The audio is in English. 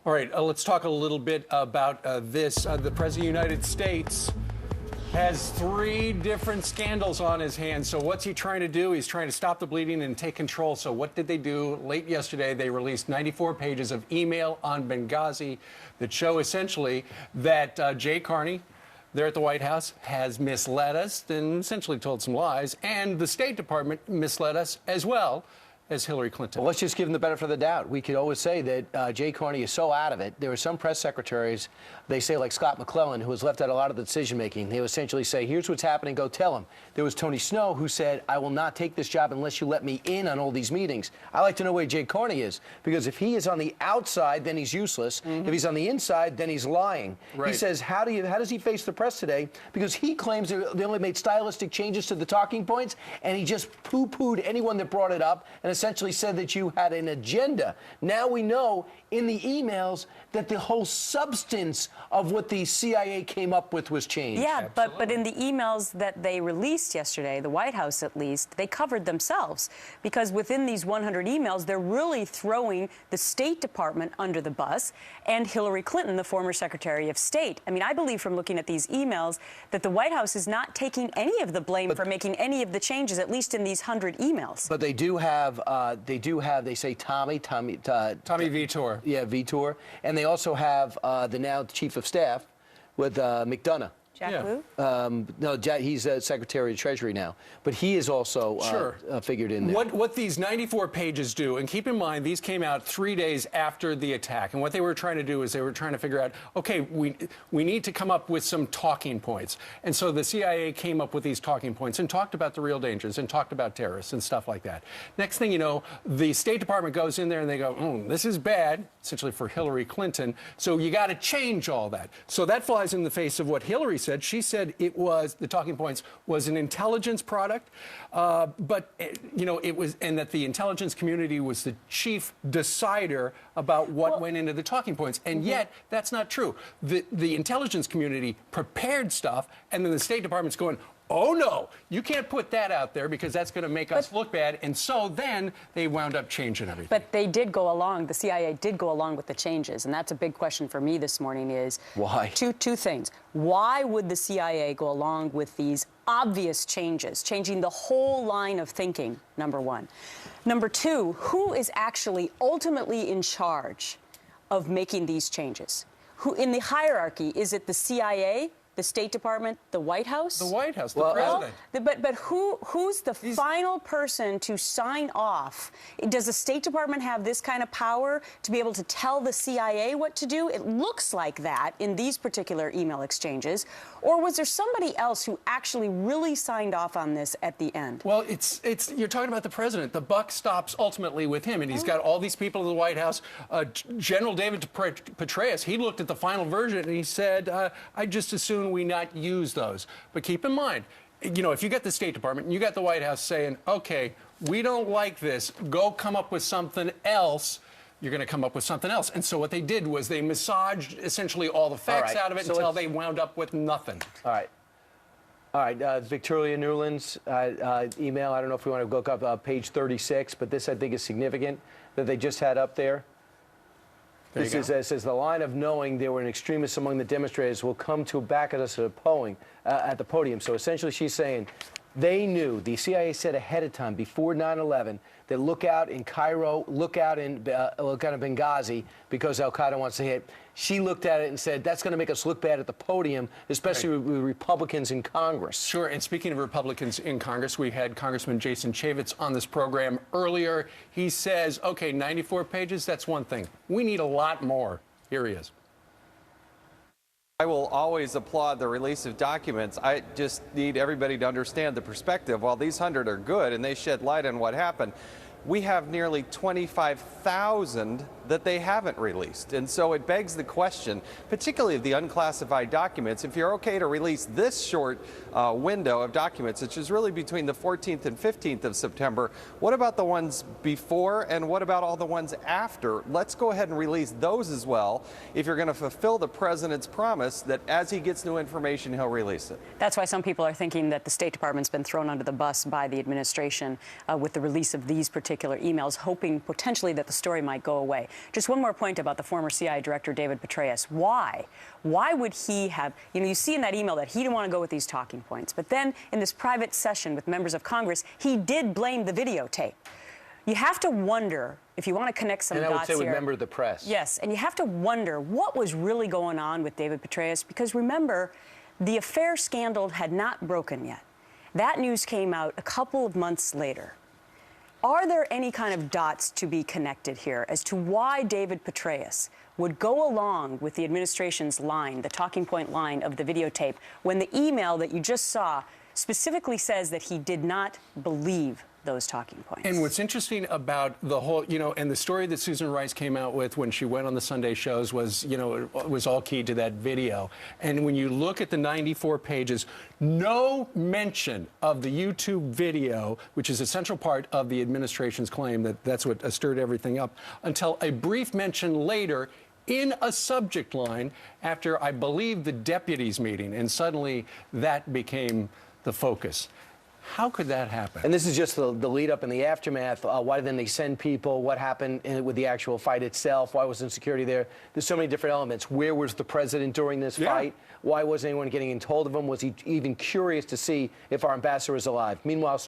All right, let's talk a little bit about this. The President of the United States has 3 different scandals on his hands. So what's he trying to do? He's trying to stop the bleeding and take control. So what did they do? Late yesterday, they released 94 pages of email on Benghazi that show essentially that Jay Carney, there at the White House, has misled us and essentially told some lies. And the State Department misled us as well as Hillary Clinton. Well, let's just give them the benefit of the doubt. We could always say that Jay Carney is so out of it. There are some press secretaries, they say, like Scott McClellan, who has left out a lot of the decision-making. They essentially say, here's what's happening, go tell him. There was Tony Snow, who said, I will not take this job unless you let me in on all these meetings. I like to know where Jay Carney is, because if he is on the outside, then he's useless. If he's on the inside, then he's lying. Right. He says, how does he face the press today? Because he claims they only made stylistic changes to the talking points, and he just poo-pooed anyone that brought it up, and essentially said that you had an agenda. Now we know in the emails that the whole substance of what the CIA came up with was changed. Yeah, but in the emails that they released yesterday, the White House at least, they covered themselves. Because within these 100 emails, they're really throwing the State Department under the bus and Hillary Clinton, the former Secretary of State. I mean, I believe from looking at these emails that the White House is not taking any of the blame for making any of the changes, at least in these 100 emails. But they have, they say Tommy Vitor. Yeah, Vitor. And they also have the now Chief of Staff with McDonough. Jack Lew? No, he's Secretary of Treasury now. But he is also figured in there. What these 94 pages do, and keep in mind, these came out 3 days after the attack. And what they were trying to do is they were trying to figure out, okay, we need to come up with some talking points. And so the CIA came up with these talking points and talked about the real dangers and talked about terrorists and stuff like that. Next thing you know, the State Department goes in there and they go, this is bad, essentially for Hillary Clinton. So you got to change all that. So that flies in the face of what Hillary said. She said it was, the talking points was an intelligence product, but, it was, and that the intelligence community was the chief decider about what went into the talking points. And yet, that's not true. The intelligence community prepared stuff, and then the State Department's going, oh, no, you can't put that out there because that's going to make us look bad. And so then they wound up changing everything. But they did go along, the CIA did go along with the changes. And that's a big question for me this morning is... Why? Two things. Why would the CIA go along with these obvious changes, changing the whole line of thinking, number one? Number two, who is actually ultimately in charge of making these changes? Who in the hierarchy? Is it the CIA? The State Department, the White House? The White House, the president. But who's the final person to sign off? Does the State Department have this kind of power to be able to tell the CIA what to do? It looks like that in these particular email exchanges. Or was there somebody else who actually really signed off on this at the end? Well, you're talking about the president. The buck stops ultimately with him, and he's got all these people in the White House. General David Petraeus, he looked at the final version and he said, I just assume we not use those. But keep in mind, if you get the State Department and you got the White House saying, okay, we don't like this, go come up with something else, you're going to come up with something else. And so what they did was they massaged essentially all the facts out of it until they wound up with nothing. All right, Victoria Newland's email, I don't know if we want to look up page 36, but this I think is significant that they just had up there. It says the line of knowing there were an extremist among the demonstrators will come to back at us at the podium. So essentially she's saying they knew, the CIA said ahead of time, before 9/11, that look out in Cairo, look out in Benghazi, because al-Qaeda wants to hit. She looked at it and said, that's going to make us look bad at the podium, especially with Republicans in Congress. Sure, and speaking of Republicans in Congress, we had Congressman Jason Chaffetz on this program earlier. He says, okay, 94 pages, that's one thing. We need a lot more. Here he is. I will always applaud the release of documents. I just need everybody to understand the perspective. While these 100 are good and they shed light on what happened, we have nearly 25,000 that they haven't released. And so it begs the question, particularly of the unclassified documents, if you're okay to release this short window of documents, which is really between the 14th and 15th of September, what about the ones before and what about all the ones after? Let's go ahead and release those as well if you're going to fulfill the president's promise that as he gets new information, he'll release it. That's why some people are thinking that the State Department's been thrown under the bus by the administration with the release of these particular particular emails, hoping potentially that the story might go away. Just one more point about the former CIA director, David Petraeus. Why? Why would he have, you see in that email that he didn't want to go with these talking points. But then in this private session with members of Congress, he did blame the videotape. You have to wonder, if you want to connect some dots here. And I would say with member of the press. Yes, and you have to wonder what was really going on with David Petraeus, because remember, the affair scandal had not broken yet. That news came out a couple of months later. Are there any kind of dots to be connected here as to why David Petraeus would go along with the administration's line, the talking point line of the videotape, when the email that you just saw specifically says that he did not believe those talking points? And what's interesting about the whole, and the story that Susan Rice came out with when she went on the Sunday shows was, it was all keyed to that video. And when you look at the 94 pages, no mention of the YouTube video, which is a central part of the administration's claim that that's what stirred everything up, until a brief mention later in a subject line after, I believe, the deputies meeting. And suddenly that became the focus. How could that happen? And this is just the lead up and the aftermath. Why didn't they send people? What happened with the actual fight itself? Why wasn't security there? There's so many different elements. Where was the president during this fight? Why wasn't anyone getting in hold of him? Was he even curious to see if our ambassador was alive? Meanwhile,